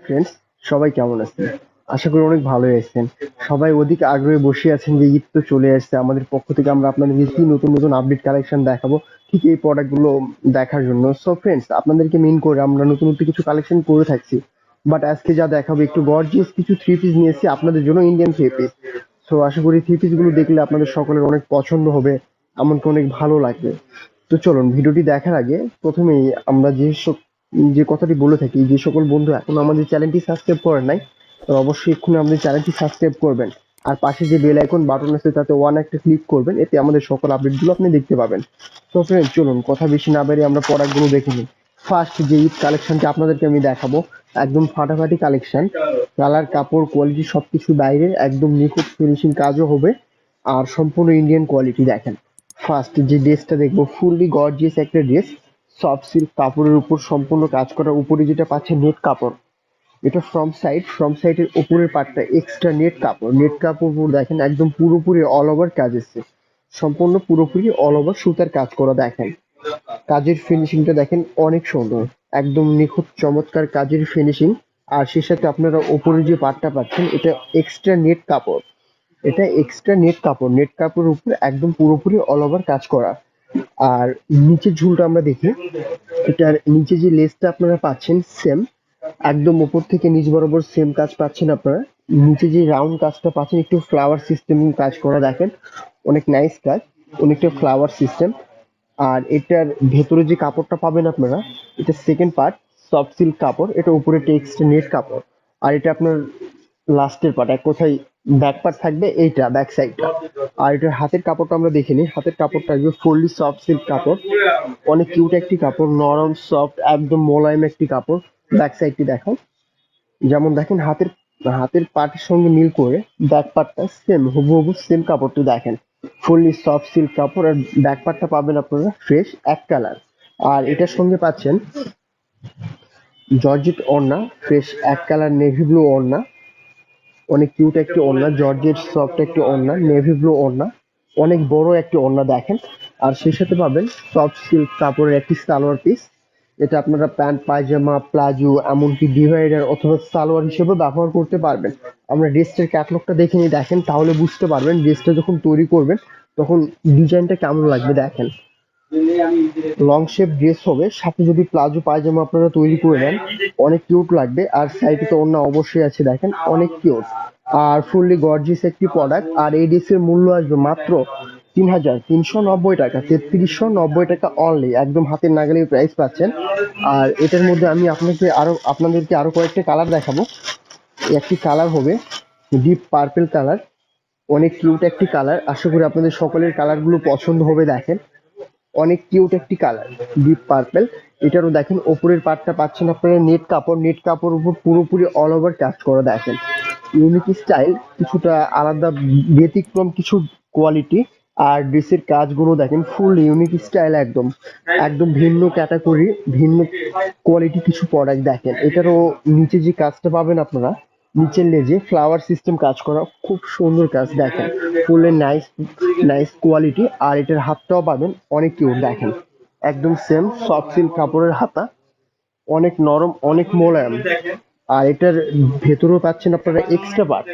Friends, সবাই কেমন আছেন? আশা করি অনেক ভালোই আছেন। সবাই ওদিকে আগ্রহে বসে আছেন যে ঈদ তো চলে আসছে। আমাদের পক্ষ থেকে আমরা আপনাদেরকে কি নতুন নতুন আপডেট কালেকশন দেখাবো, ঠিক এই প্রোডাক্ট গুলো দেখার জন্য। সো ফ্রেন্ডস, আপনাদেরকে মেইন করে আমরা নতুন নতুন কিছু কালেকশন করে থাকছি, বাট আজকে যা দেখাবো একটু গর্জিয়াস কিছু থ্রি পিস নিয়ে এসেছি আপনাদের জন্য, ইন্ডিয়ান থ্রি পিস। সো আশা করি থ্রি পিস গুলো দেখলে আপনাদের সকলের অনেক পছন্দ হবে, এমনকি অনেক ভালো লাগবে। তো চলুন ভিডিওটি দেখার আগে প্রথমেই আমরা যে কথাটি বলে থাকি, যে সকল বন্ধু এখনো আমাদের চ্যানেলটি সাবস্ক্রাইব করেন নাই, তো অবশ্যই এক্ষুনি আমাদের চ্যানেলটি সাবস্ক্রাইব করবেন। আর পাশে যে বেল আইকন বাটন আছে তাতে ওয়ান একটা ক্লিক করবেন, এতে আমাদের সকল আপডেটগুলো আপনি দেখতে পাবেন। তো ফ্রেন্ড চলুন কথা বেশি না বেরিয়ে আমরা প্রোডাক্টগুলো দেখে নিই। ফার্স্ট যে ঈদ কালেকশনটি আপনাদেরকে আমি দেখাবো, একদম ফাটাফাটি কালেকশন। কালার, কাপড়, কোয়ালিটি সবকিছু বাইরে, একদম নিখুঁত ফিনিশিং কাজও হবে, আর সম্পূর্ণ ইন্ডিয়ান কোয়ালিটি। দেখেন ফার্স্ট যে ড্রেসটা দেখবো, ফুললি গর্জিয়াস একটা ড্রেস, সফট সিল্ক কাপড়ের উপর সম্পূর্ণ কাজ করা। উপরে যেটা পাচ্ছে নেট কাপড়, এটা ফ্রম সাইডের উপরের পার্টটা এক্সট্রা নেট কাপড় উপর দেখেন একদম পুরোপুরি অল ওভার কাজ এসছে, সম্পূর্ণ পুরোপুরি অল ওভার সুতার কাজ করা। দেখেন কাজের ফিনিশিংটা দেখেন অনেক সুন্দর, একদম নিখুঁত চমৎকার কাজের ফিনিশিং। আর সেই সাথে আপনারা উপরে যে পার্টটা পাচ্ছেন এটা এক্সট্রা নেট কাপড়, নেট কাপড়ের উপর একদম পুরোপুরি অল ওভার কাজ করা। আর নিচের ঝুলটা আমরা দেখি, এটার নিচে যে লেসটা আপনারা পাচ্ছেন সেম, একদম উপর থেকে নিচ বরাবর সেম কাজ পাচ্ছেন আপনারা। নিচে যে রাউন্ড কাজটা পাচ্ছেন একটু ফ্লাওয়ার সিস্টেম কাজ করা। দেখেন অনেক নাইস কাজ, অনেকটা ফ্লাওয়ার সিস্টেম। আর এটার ভেতরে যে কাপড়টা পাবেন আপনারা, এটা সেকেন্ড পার্ট সফট সিল্ক কাপড়, এটা উপরে টেক্সট নেট কাপড়। আর এটা আপনার লাস্টের পার্ট, এক কোথায় ব্যাক পার্ট থাকবে, এইটা ব্যাক সাইডটা। আর এটার হাতের কাপড়টা আমরা দেখে নিই, হাতের কাপড়টা আসবে ফুললি সফট সিল্ক কাপড়, অনেক কিউট একটি কাপড়, নরম সফট একদম মোলায়েম একটি কাপড়। ব্যাক সাইডটি দেখো, যেমন দেখেন হাতের হাতের পার্টের সঙ্গে মিল করে ব্যাক পার্টটা সেম হুবহু সেম কাপড়টি দেখেন, ফুললি সফট সিল্ক কাপড়। আর ব্যাক পার্টটা পাবেন আপনারা ফ্রেশ এক কালার। আর এটার সঙ্গে পাচ্ছেন জর্জেট ওড়না, ফ্রেশ এক কালার নেভি ব্লু ওড়না, অনেক কিউট একটি ওড়না, জর্জেট সফট একটি ওড়না, নেভি ব্লু ওড়না, অনেক বড় একটি ওড়না দেখেন। আর সেই সাথে পাবেন সফট সিল্ক কাপড়ের একটি সালোয়ার পিস, এটা আপনারা প্যান্ট, পায়জামা, প্লাজো, এমনকি ডিভাইডার অথবা সালোয়ার হিসেবে ব্যবহার করতে পারবেন। আমরা ড্রেসটার ক্যাটলগটা দেখে নিই, দেখেন তাহলে বুঝতে পারবেন ড্রেসটা যখন তৈরি করবেন তখন ডিজাইনটা কেমন লাগবে। দেখেন লং শেপ ড্রেস হবে, সাথে যদি প্লাজো পায়জামা আপনারা তৈরি করে নেন অনেক কিউট লাগবে। আর সাইডে তো অন্য অবশ্যই আছে, দেখেন অনেক কিউট আর ফুললি গর্জিয়াস একটি প্রোডাক্ট। আর এই ড্রেসের মূল্য আসবে মাত্র ৩,৩৯০ টাকা, ৩,৩৯০ টাকা অনলি, একদম হাতের নাগালে প্রাইস পাচ্ছেন। আর এটার মধ্যে আমি আপনাদেরকে আরো কয়েকটা কালার দেখাবো। একটি কালার হবে ডিপ পার্পল কালার, অনেক কিউট একটি কালার, আশা করি আপনাদের সকলের কালারগুলো পছন্দ হবে। দেখেন অনেক কিউট একটি কালার ডিপ পার্পল। এটারও দেখেন ওপরের পার্টটা পাচ্ছেন আপনারা নেট কাপড় উপর পুরোপুরি অল ওভার কাজ করা। দেখেন ইউনিক স্টাইল, কিছুটা আলাদা ব্যতিক্রম কিছু কোয়ালিটি। আর ড্রেসের কাজগুলো দেখেন ফুল ইউনিক স্টাইল, একদম একদম ভিন্ন ক্যাটাগরি, ভিন্ন কোয়ালিটি কিছু প্রোডাক্ট। দেখেন এটারও নিচে যে কাজটা পাবেন আপনারা, নিচের লেজে ফ্লাওয়ার সিস্টেম কাজ করা, খুব সুন্দর কাজ। দেখেন ফুলের নাইস নাইস কোয়ালিটি। আর এটার হাতটাও পাবেন অনেক কিউট, দেখেন একদম সেম সফট সিল্ক কাপড়ের হাতা, অনেক নরম অনেক মোলায়েম। আর এটার ভেতরেও পাচ্ছেন আপনারা এক্সট্রা পার্ট,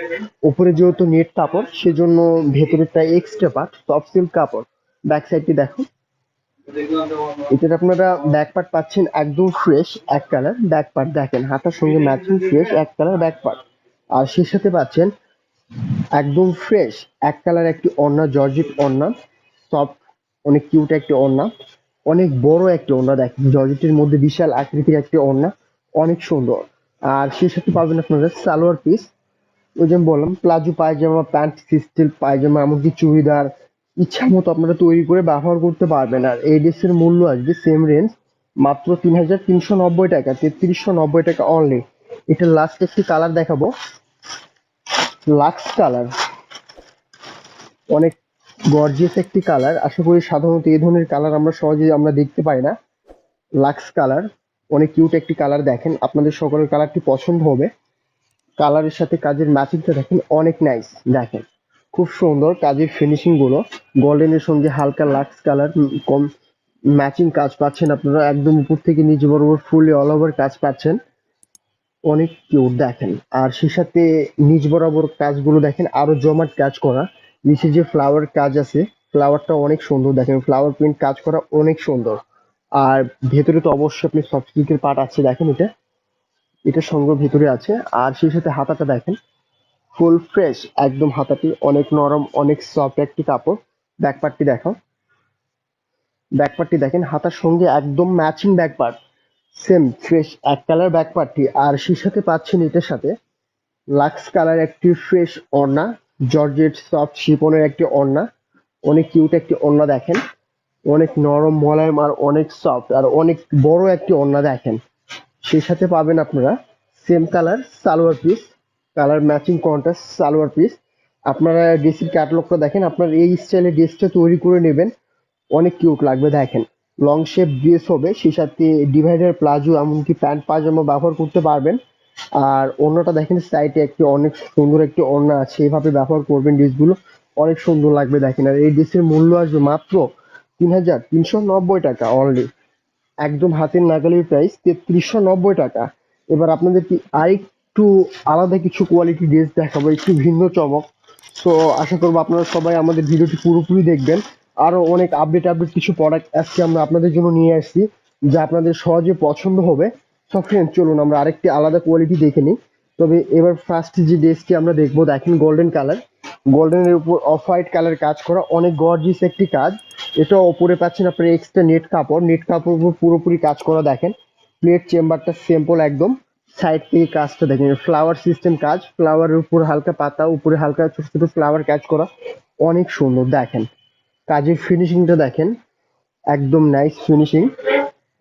উপরে যেহেতু নেট কাপড় সেজন্য ভেতরেরটা এক্সট্রা পার্ট সফট সিল্ক কাপড়। ব্যাক সাইডটি দেখো, এটার আপনারা ব্যাক পার্ট পাচ্ছেন একদম ফ্রেশ এক কালার ব্যাক পার্ট। দেখেন হাতার সঙ্গে ম্যাচিং ফ্রেশ এক কালার ব্যাক পার্ট। আর সেই সাথে পাচ্ছেন একদম ফ্রেশ এক কালার একটি ওড়না, জর্জেট ওড়না, সফট অনেক কিউট একটি ওড়না, অনেক বড় একটি ওড়না। দেখেন জর্জেটের মধ্যে বিশাল আকৃতির একটি ওড়না, অনেক সুন্দর। আর সেই সাথে পাবেন আপনারা সালোয়ার পিস, ওই যে আমি বললাম প্লাজো পায়জামা, প্যান্ট সিস্টেম পায়জামা, এমনকি চুড়িদার ইচ্ছা মতো আপনারা তৈরি করে ব্যবহার করতে পারবেন। আর এই ড্রেসের মূল্য আসবে সেম রেঞ্জ, মাত্র ৩,৩৯০ টাকা, ৩,৩৯০ টাকা অনলি। এটা লাস্ট একটি কালার দেখাবো, লাক্স কালার, অনেক গর্জিয়াস একটি কালার। আশা করি সাধারণত এই ধরনের কালার আমরা দেখতে পাই না। লাক্স কালার, অনেক কিউট একটি কালার। দেখেন আপনাদের সকলের কালারটি পছন্দ হবে। কালারের সাথে কাজের ম্যাচিংটা দেখেন অনেক নাইস। দেখেন খুব সুন্দর কাজের ফিনিশিং গুলো, গোল্ডেনের সঙ্গে হালকা লাক্স কালার কম ম্যাচিং কাজ পাচ্ছেন আপনারা, একদম উপর থেকে নিচ বরাবর ফুললি অল ওভার কাজ পাচ্ছেন। অনেক কিউট দেখেন। আর সে সাথে নিচ বরাবর কাজগুলো দেখেন আরো জমাট কাজ করা। নিচে যে ফ্লাওয়ার কাজ আছে, ফ্লাওয়ারটা অনেক সুন্দর দেখেন, ফ্লাওয়ার প্রিন্ট কাজ করা অনেক সুন্দর। আর ভেতরে তো অবশ্যই আপনি সফট সিল্কের পার্ট আছে দেখেন, এটা সঙ্গে ভেতরে আছে। আর সেই সাথে হাতাটা দেখেন ফুল ফ্রেশ একদম, হাতাটি অনেক নরম অনেক সফট একটি কাপড়। ব্যাকপার্টটি দেখো, ব্যাকপার্টটি দেখেন হাতার সঙ্গে একদম ম্যাচিং ব্যাকপার্ট, সেম ফ্রেশ এক কালার ব্যাকপার্টটি। আর সেই সাথে পাচ্ছেন এটার সাথে লাক্স কালার একটি ফ্রেশ ওড়না, জর্জেট সফট শিফনের একটি ওড়না, অনেক কিউট একটি ওড়না দেখেন, অনেক নরম মোলায়েম আর অনেক সফট আর অনেক বড় একটি ওড়না দেখেন। সেই সাথে পাবেন আপনারা same colour salwar piece, colour matching contrast salwar piece. আপনারা ড্রেসের ক্যাটালগটা দেখেন, আপনারা এই স্টাইলে ড্রেসটা তৈরি করে নেবেন, অনেক কিউট লাগবে দেখেন। লং শেপ ড্রেস হবে, সেই সাথে ডিভাইডার প্লাজো এমনকি প্যান্ট পাজামা ব্যবহার করতে পারবেন। আর ওড়নাটা দেখেন সাইডে একটি অনেক সুন্দর একটি ওড়না আছে, এভাবে ব্যবহার করবেন ড্রেসগুলো, অনেক সুন্দর লাগবে দেখেন। আর এই ড্রেসের মূল্য আসবে মাত্র ৩,৩৯০ টাকা অনলি, একদম হাতের নাগালের প্রাইস ৩,৩৯০ টাকা। এবার আপনাদের কি আরেকটু আলাদা কিছু কোয়ালিটি ড্রেস দেখাবো, একটু ভিন্ন চমক। তো আশা করবো আপনারা সবাই আমাদের ভিডিওটি পুরোপুরি দেখবেন। আরো অনেক আপডেট আপডেট কিছু প্রোডাক্ট আজকে আমরা আপনাদের জন্য নিয়ে আসছি, যা আপনাদের সহজে পছন্দ হবে। সব ফ্রেন্ড চলুন আমরা আরেকটি আলাদা কোয়ালিটি দেখে নিই। তবে এবার ফার্স্ট যে ড্রেসটি আমরা দেখবো দেখেন গোল্ডেন কালার, গোল্ডেনের উপর অফ হোয়াইট কালার কাজ করা, অনেক গর্জিয়াস একটি কাজ। এটা ওপরে পাচ্ছেন আপনার এক্সট্রা নেট কাপড়, নেট কাপড় উপর পুরোপুরি কাজ করা দেখেন। প্লেট চেম্বারটা সিম্পল একদম, সাইড থেকে কাজটা দেখেন ফ্লাওয়ার সিস্টেম কাজ, ফ্লাওয়ারের উপর হালকা পাতা, উপরে হালকা ছোট ছোট ফ্লাওয়ার কাজ করা, অনেক সুন্দর দেখেন। কাজের ফিনিশিংটা দেখেন একদম নাইস ফিনিশিং।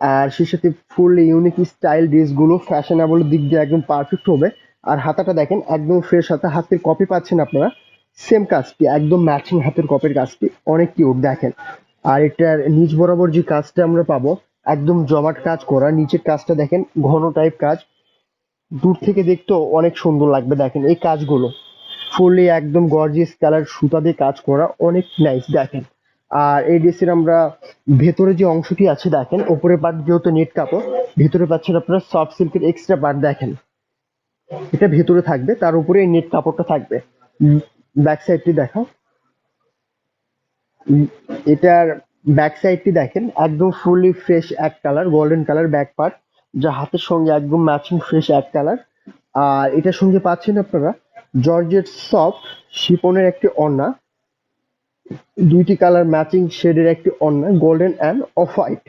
আর সেই সাথে ফুল ইউনিক স্টাইল ড্রেসগুলো ফ্যাশনেবল দিক দিয়ে একদম পারফেক্ট হবে। আর হাতাটা দেখেন একদম ফ্রেশ হাতা, হাতের কপি পাচ্ছেন আপনারা, সেম কাজটি একদম ম্যাচিং হাতের কপির কাজটি, অনেক কিউট দেখেন। আর এটার নিচ বরাবর যে কাজটা আমরা পাবো একদম জমাট কাজ করা, নিচের কাজটা দেখেন ঘন টাইপ কাজ, দূর থেকে দেখতেও অনেক সুন্দর লাগবে দেখেন এই কাজগুলো। ফুললি একদম গর্জিয়াস কালার সুতা দিয়ে কাজ করা, অনেক নাইস দেখেন। আর এই ড্রেসের আমরা ভেতরে যে অংশটি আছে দেখেন, উপরে পার্ট যেহেতু নেট কাপড়, ভিতরে পাচ্ছেন আপনারা সফট সিল্কের এক্সট্রা পার্ট দেখেন, এটা ভেতরে থাকবে, তার উপরে এই নেট কাপড়টা থাকবে। ব্যাক সাইডটি দেখাও, উম, এটার ব্যাক সাইডটি দেখেন একদম ফুললি ফ্রেশ এক colour golden colour back part, যা হাতের সঙ্গে একদম ম্যাচিং ফ্রেশ এক কালার। আর এটার সঙ্গে পাচ্ছেন আপনারা জর্জেট সফট শিপনের একটি ওড়না, দুইটি কালার ম্যাচিং শেডের একটি ওড়না, গোল্ডেন অ্যান্ড অফ হোয়াইট,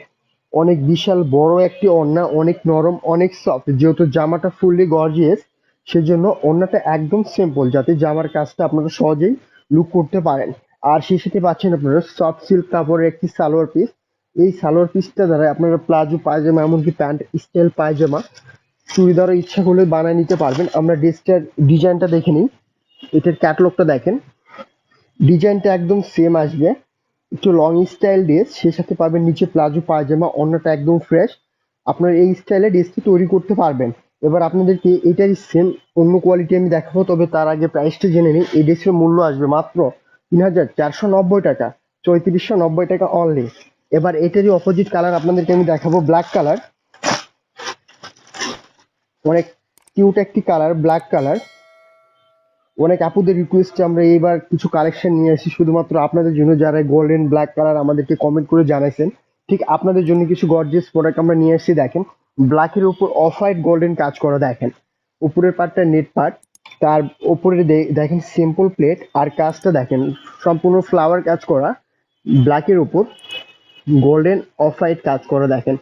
অনেক বিশাল বড় একটি ওড়না, অনেক নরম অনেক সফট। যেহেতু জামাটা ফুললি গর্জিয়াস, সেজন্য ওড়নাটা একদম সিম্পল, যাতে জামার কাজটা আপনারা সহজেই লুক করতে পারেন। আর সেই সাথে পাচ্ছেন আপনারা সফট সিল্ক কাপড়ের একটি সালোয়ার পিস, এই সালোয়ার পিসটা দ্বারা আপনারা প্লাজো পায়জামা এমনকি প্যান্ট স্টাইল পায়জামা চুড়িদারও ইচ্ছা করলে বানায় নিতে পারবেন। আমরা ড্রেসটার ডিজাইনটা দেখে নিই, এটার ক্যাটালগটা দেখেন, ডিজাইনটা একদম সেম আসবে, একটু লং স্টাইল ড্রেস, সে সাথে পাবেন নিচে প্লাজো পায়জামা, অন্যটা একদম ফ্রেশ। আপনারা এই স্টাইলে ড্রেসটি তৈরি করতে পারবেন। এবার আপনাদেরকে এটারই সেম অন্য কোয়ালিটি আমি দেখাবো, তবে তার আগে প্রাইসটা জেনে নিই। এই ড্রেসের মূল্য আসবে মাত্র ৩,৪৯০ টাকা, ৩৫৯০ টাকা অনলি। এবার এটারই অপোজিট কালার আপনাদেরকে আমি দেখাবো, ব্ল্যাক কালার, অনেক কিউট একটি কালার ব্ল্যাক কালার। অনেক আপুদের রিকোয়েস্টে আমরা এইবার কিছু কালেকশন নিয়ে আসি শুধুমাত্র আপনাদের জন্য, যারা গোল্ডেন ব্ল্যাক কালার আমাদেরকে কমেন্ট করে জানাইছেন, ঠিক আপনাদের জন্য কিছু গর্জিয়াস প্রোডাক্ট আমরা নিয়ে আসছি দেখেন। ব্ল্যাকের উপর অফ হোয়াইট গোল্ডেন কাজ করা দেখেন, উপরের পার্টটা নেট পার্ট, তার উপরে দেখেন সিম্পল প্লেট, আর কাজটা দেখেন সম্পূর্ণ ফ্লাওয়ার কাজ করা, ব্ল্যাকের উপর গোল্ডেন অফ হোয়াইট কাজ করা দেখেন।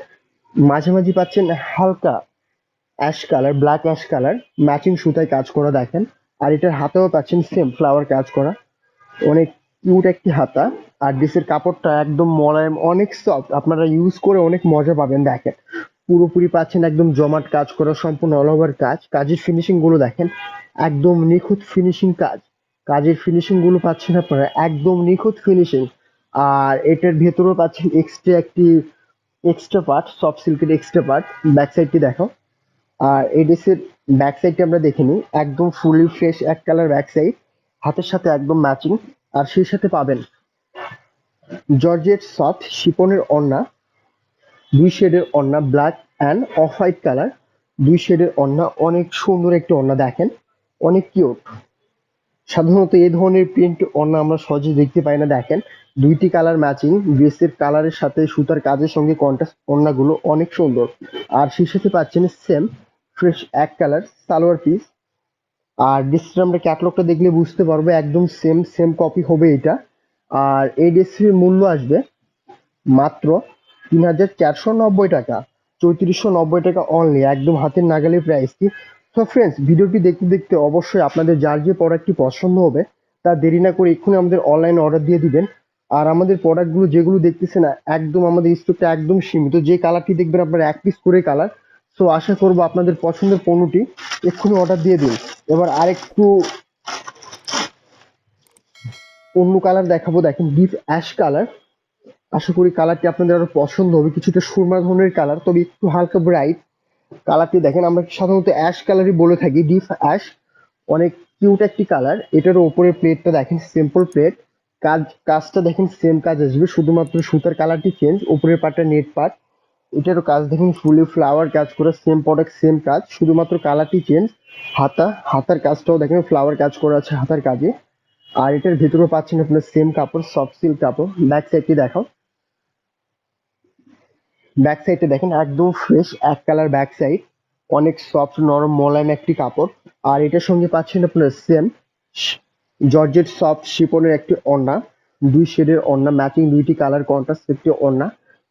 মাঝামাঝি পাচ্ছেন হালকা ash colour, black ash colour matching সুতায় কাজ করা দেখেন। আর এটার হাতেও পাচ্ছেন সেম ফ্লাওয়ার কাজ করা, অনেক কিউট একটি হাতা। আর ড্রেসের কাপড়টা একদম মোলায়েম অনেক সফট, আপনারা ইউজ করে অনেক মজা পাবেন দেখেন। পুরোপুরি পাচ্ছেন একদম জমাট কাজ করা, সম্পূর্ণ অল ওভার কাজ, কাজের ফিনিশিং গুলো দেখেন একদম নিখুঁত ফিনিশিং কাজ, কাজের ফিনিশিং গুলো পাচ্ছেন আপনারা একদম নিখুঁত ফিনিশিং। আর এটার ভেতরেও পাচ্ছেন এক্সট্রা একটি এক্সট্রা পার্ট, সফট সিল্কের এক্সট্রা পার্ট। ব্যাক সাইডটি দেখো, আর এই ড্রেসের ব্যাক সাইডটা আমরা দেখে নিই, একদম ফুলি ফ্রেশ এক কালার ব্যাক সাইড, হাতের সাথে একদম ম্যাচিং। আর সেই সাথে পাবেন জর্জেট সফট শিপনের ওড়না, দুই শেডের ওড়না, black and off white colour, দুই শেডের ওড়না, অনেক সুন্দর একটি ওড়না দেখেন, অনেক কিউট। সাধারণত এই ধরনের প্রিন্ট ওড়না আমরা সহজে দেখতে পাই না। দেখেন দুইটি কালার ম্যাচিং, ড্রেসের কালারের সাথে সুতার কাজের সঙ্গে কন্ট্রাস্ট ওড়নাগুলো অনেক সুন্দর। আর সেই সাথে পাচ্ছেন সেম ফ্রেশ এক কালার সালোয়ার পিস। আর ড্রেসটা আমরা ক্যাটালগটা দেখলে বুঝতে পারবো একদম সেম সেম কপি হবে এটা। আর এই ড্রেসটির মূল্য আসবে মাত্র ৩,৪৯০ টাকা, ৩,৪৯০ টাকা অনলি, একদম হাতের নাগালে প্রাইসটি। তো ফ্রেন্ডস, ভিডিওটি দেখতে দেখতে অবশ্যই আপনাদের যার যে প্রোডাক্টটি পছন্দ হবে তা দেরি না করে এক্ষুনি আমাদের অনলাইনে অর্ডার দিয়ে দিবেন। আর আমাদের প্রোডাক্টগুলো যেগুলো দেখতেছেন একদম আমাদের স্টকটা একদম সীমিত, যে কালারটি দেখবেন আপনার এক পিস করে কালার। সো আশা করবো আপনাদের পছন্দের পণ্যটি এক্ষুনি অর্ডার দিয়ে দিন। এবার আরেকটু অন্য কালার দেখাবো, দেখেন ডিপ অ্যাশ কালার। আশা করি কালারটি আপনাদের আরো পছন্দ হবে, কিছুটা সুরমা ধরনের কালার, তবে একটু হালকা ব্রাইট কালারটি দেখেন। আমরা সাধারণত অ্যাশ কালারই বলে থাকি, ডিপ অ্যাশ, অনেক কিউট একটি কালার। এটার উপরে প্লেটটা দেখেন সিম্পল প্লেট, কাজটা দেখেন সেম কাজ আসবে, শুধুমাত্র সুতার কালারটি চেঞ্জ, উপরের পার্টটা নেট পার্ট। এটারও কাজ দেখেন ফুলি ফ্লাওয়ার কাজ করা, সেম প্রোডাক্ট সেম কাজ, শুধুমাত্র কালারটি চেঞ্জ। হাতার কাজটাও দেখেন ফ্লাওয়ার কাজ করা আছে হাতার কাজে। আর এটার ভেতরেও পাচ্ছেন আপনার সেম কাপড়, সফট সিল্ক কাপড়। ব্যাক সাইডটি দেখাও, ব্যাক সাইডটা দেখেন একদম ফ্রেশ এক কালার ব্যাক সাইড, অনেক সফট নরম মোলায়েম একটি কাপড়। আর এটার সঙ্গে পাচ্ছেন আপনার সেম জর্জেট সফট শিপনের একটি ওড়না, দুই শেডের ওড়না ম্যাচিং, দুইটি কালার কন্ট্রাস্ট একটি ওড়না,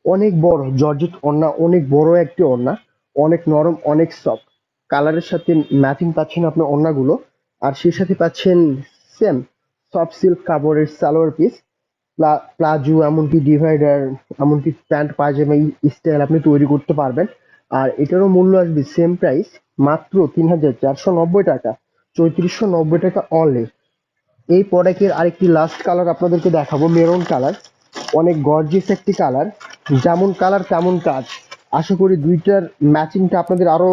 অনেক বড় জর্জেট ওড়না, অনেক বড় একটি ওড়না, অনেক নরম অনেক সফট। কালারের সাথে ম্যাচিং পাচ্ছেন আপনার ওড়নাগুলো। আর সেই সাথে পাচ্ছেন সেম সফট সিল্ক কাপড়ের সালোয়ার পিস, প্লাজো, এমনকি ডিভাইডার, এমনকি প্যান্ট পায়জামা স্টাইল আপনি তৈরি করতে পারবেন। আর এটারও মূল্য আসবে সেম প্রাইস, মাত্র ৩,৪৯০ টাকা, ৩,৪৯০ টাকা অনলি। এই প্রোডাক্টের আরেকটি লাস্ট কালার আপনাদেরকে দেখাবো, মেরুন কালার, অনেক গর্জিয়াস একটি কালার, যেমন কালার তেমন কাজ। আশা করি দুইটার ম্যাচিংটা আপনাদের আরো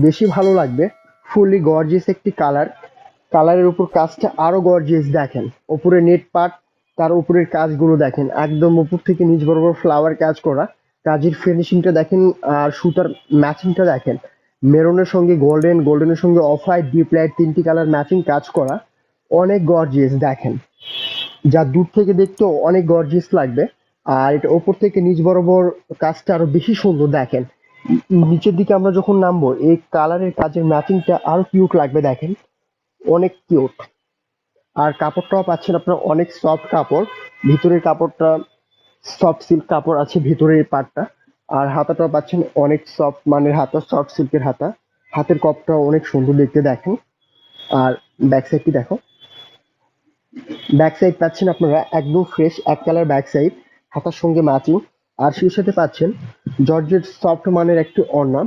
বেশি ভালো লাগবে। ফুললি গর্জিয়াস একটি কালার, কালারের উপর কাজটা আরো গর্জিয়াস দেখেন, উপরে নেট পার্ট, তার উপরের কাজগুলো দেখেন একদম উপর থেকে নিচ বরাবর ফ্লাওয়ার কাজ করা, কাজের ফিনিশিংটা দেখেন। আর সুতার ম্যাচিংটা দেখেন, মেরুনের সঙ্গে গোল্ডেন, গোল্ডেনের সঙ্গে অফ হোয়াইট, ডিপ লাইট, তিনটি কালার ম্যাচিং কাজ করা, অনেক গর্জিয়াস দেখেন, যা দূর থেকে দেখতেও অনেক গর্জিয়াস লাগবে। আর এটা ওপর থেকে নিচ বরাবর কাজটা আরো বেশি সুন্দর দেখেন। নিচের দিকে আমরা যখন নামবো এই কালারের কাজের ম্যাচিংটা আরো কিউট লাগবে দেখেন, অনেক কিউট। আর কাপড়টাও পাচ্ছেন আপনার অনেক সফট কাপড়, ভিতরের কাপড়টা সফট সিল্ক কাপড় আছে ভিতরের পার্টটা। আর হাতাটাও পাচ্ছেন অনেক সফট মানের হাতা, সফট সিল্কের হাতা, হাতের কপটাও অনেক সুন্দর দেখতে দেখেন। আর ব্যাক সাইডটি দেখো, ব্যাক সাইড পাচ্ছেন আপনারা একদম ফ্রেশ এক কালার ব্যাক সাইড, হাতার সঙ্গে ম্যাচিং। আর সেই সাথে পাচ্ছেন জর্জেট সফট মানের একটি ওড়না,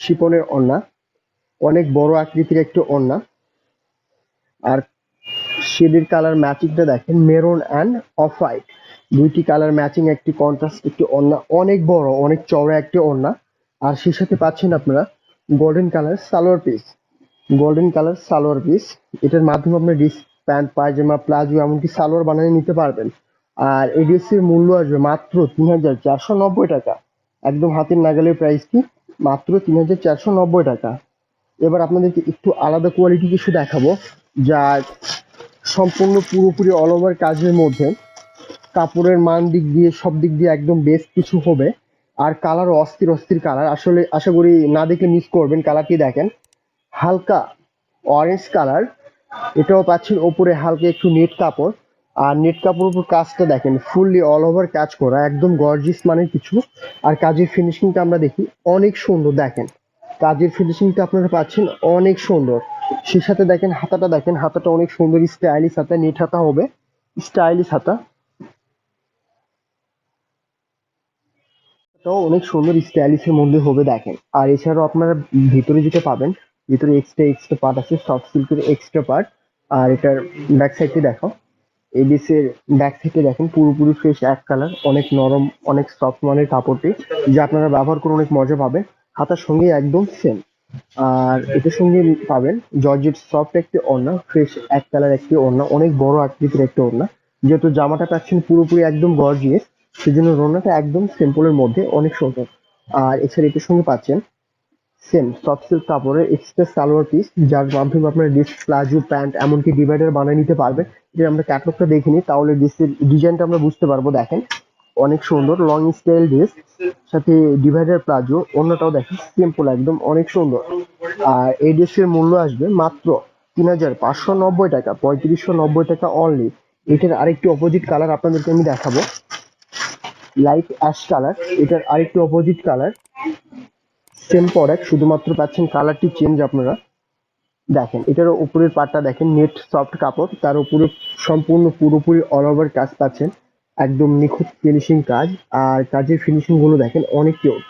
শিপনের ওড়না, অনেক বড় আকৃতির একটি ওড়না। আর শেডের কালার ম্যাচিংটা দেখেন, মেরুন অ্যান্ড অফ হোয়াইট, দুইটি কালার ম্যাচিং একটি কন্ট্রাস্ট একটি ওড়না, অনেক বড় অনেক চওড়া একটি ওড়না। আর সেই সাথে পাচ্ছেন আপনারা golden colour salwar piece, golden colour salwar piece. এটার মাধ্যমে আপনি প্যান্ট পায়জামা প্লাজো এমনকি সালোয়ার বানিয়ে নিতে পারবেন। আর এই ড্রেসের মূল্য আসবে মাত্র ৩,৪৯০ টাকা, একদম হাতের নাগালের প্রাইসটি, মাত্র ৩,৪৯০ টাকা। এবার আপনাদেরকে একটু আলাদা কোয়ালিটি কিছু দেখাবো, যা সম্পূর্ণ পুরোপুরি অল ওভার কাজের মধ্যে, কাপড়ের মান দিক দিয়ে সব দিক দিয়ে একদম বেস্ট কিছু হবে। আর কালার অস্থির অস্থির কালার, আসলে আশা করি না দেখলে মিস করবেন। কালারটি দেখেন হালকা অরেঞ্জ কালার, এটাও পাচ্ছেন ওপরে হালকা একটু নেট কাপড়। আর নেট কাপড়ের উপর কাজটা দেখেন ফুললি অল ওভার কাজ করা, একদম গর্জিয়াস মানের কিছু। আর কাজের ফিনিশিংটা আমরা দেখি অনেক সুন্দর দেখেন, কাজের ফিনিশিংটা আপনারা পাচ্ছেন অনেক সুন্দর। সেই সাথে দেখেন হাতাটা, দেখেন হাতাটা অনেক সুন্দর স্টাইলিশ হাতা, নেট হাতা হবে, স্টাইলিশ হাতা, এটাও অনেক সুন্দর স্টাইলিশের মধ্যে হবে দেখেন। আর এছাড়াও আপনারা ভিতরে যেটা পাবেন, ভিতরে এক্সট্রা এক্সট্রা পার্ট আছে, সফট সিল্কের এক্সট্রা পার্ট। আর এটার ব্যাক সাইডটি দেখো, এবিসের ব্যাক সাইডে দেখেন পুরোপুরি ফ্রেশ এক কালার, অনেক নরম অনেক সফট মানের কাপড়টি, যা আপনারা ব্যবহার করে অনেক মজা পাবেন। হাতার সঙ্গে একদম সেম। আর এটার সঙ্গে পাবেন জর্জেট সফট একটি ওড়না, ফ্রেশ এক কালার একটি ওড়না, অনেক বড় আকৃতির একটি ওড়না। যেহেতু জামাটা পাচ্ছেন পুরোপুরি একদম গর্জিয়াস, সেজন্য ওড়নাটা একদম সিম্পলের মধ্যে অনেক সুন্দর। আর এছাড়া এটার সঙ্গে পাচ্ছেন সেম সফট সিল্ক কাপড়ের এক্সট্রা সালোয়ার পিস, যার মাধ্যমে আপনারা ড্রেস, প্লাজো, প্যান্ট এমনকি ডিভাইডার বানিয়ে নিতে পারবেন। যদি আমরা ক্যাটলগটা দেখিনি তাহলে ড্রেসের ডিজাইনটা আমরা বুঝতে পারবো। দেখেন অনেক সুন্দর লং স্টাইল ড্রেস, সাথে ডিভাইডার প্লাজো, অন্যটাও দেখেন সিম্পল একদম অনেক সুন্দর। আর এই ড্রেসের মূল্য আসবে মাত্র 3590 টাকা, 3590 টাকা অনলি। এটার আরেকটি অপোজিট কালার আপনাদেরকে আমি দেখাবো, লাইট অ্যাশ কালার। এটার আরেকটি অপোজিট কালার, সেম প্রোডাক্ট, শুধুমাত্র পাচ্ছেন কালারটি চেঞ্জ আপনারা। দেখেন এটার উপরের পার্টটা দেখেন, নেট সফট কাপড়, তার উপরে সম্পূর্ণ পুরোপুরি অল ওভার কাজ পাচ্ছেন, একদম নিখুঁত ফিনিশিং কাজ। আর কাজের ফিনিশিং গুলো দেখেন অনেক কিউট,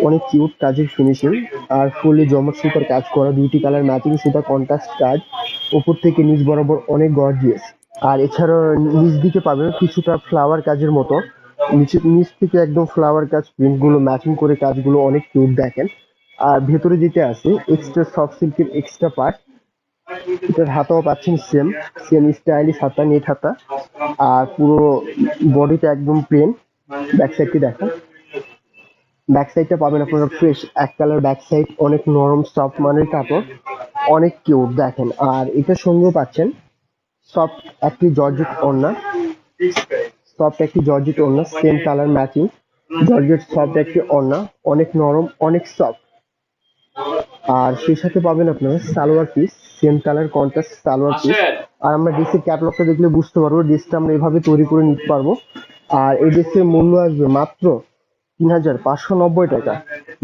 অনেক কিউট কাজের ফিনিশিং। আর ফুললি জমট সুতার কাজ করা, দুইটি কালার ম্যাচিং সুতা কন্ট্রাস্ট কাজ, উপর থেকে নিচ বরাবর অনেক গর্জিয়াস। আর এছাড়াও নিচ দিকে পাবেন কিছুটা ফ্লাওয়ার কাজের মতো, নিচ থেকে একদম ফ্লাওয়ার কাজ, প্রিন্ট গুলো ম্যাচিং করে কাজগুলো অনেক কিউট দেখেন। আর ভেতরে যেটা আছে এক্সট্রা সফট সিল্কের এক্সট্রা পার্ট, এটার হাতাও পাচ্ছেন সেম, সেম স্টাইলিশ হাতা, নেট হাতা। আর পুরো বডিটা একদম প্লেন। ব্যাক সাইডটি দেখেন, ব্যাক সাইডটা পাবেন আপনারা ফ্রেশ এক কালার ব্যাক সাইড, অনেক নরম সফট মানের কাপড়, অনেক কিউট দেখেন। আর এটার সঙ্গেও পাচ্ছেন সফট একটি জর্জেট ওড়না, সফট একটি জর্জেট ওড়না, same colour matching georgette soft একটি ওড়না, অনেক নরম অনেক সফট। আর সেই সাথে পাবেন আপনারা salwar piece, same colour contrast salwar piece. আর আমরা ড্রেসের ক্যাটালগটা দেখলে বুঝতে পারবো ড্রেসটা আমরা এভাবে তৈরি করে নিতে পারবো। আর এই ড্রেসের মূল্য আসবে মাত্র 3590 টাকা,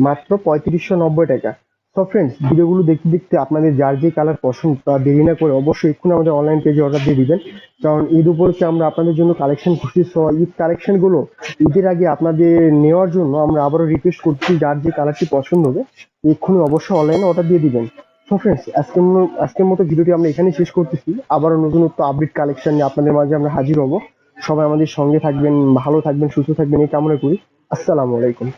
মাত্র 3590 টাকা। তো ফ্রেন্ডস, ভিডিওগুলো দেখতে দেখতে আপনাদের যার যে কালার পছন্দ তা দেরি না করে অবশ্যই এক্ষুনি আমাদের অনলাইন পেজে অর্ডার দিয়ে দিবেন। কারণ ঈদ উপলক্ষে আমরা আপনাদের জন্য কালেকশন করছি। সো ঈদ কালেকশন গুলো ঈদের আগে আপনাদের নেওয়ার জন্য আমরা আবারও রিকোয়েস্ট করছি, যার যে কালারটি পছন্দ হবে এক্ষুনি অবশ্যই অনলাইনে অর্ডার দিয়ে দিবেন। তো ফ্রেন্ডস, আজকের মতো ভিডিওটি আমরা এখানে শেষ করতেছি। আবারও নতুনত্ব আপডেট কালেকশন নিয়ে আপনাদের মাঝে আমরা হাজির হব। সবাই আমাদের সঙ্গে থাকবেন, ভালো থাকবেন, সুস্থ থাকবেন এই কামনা করি। আসসালামু আলাইকুম।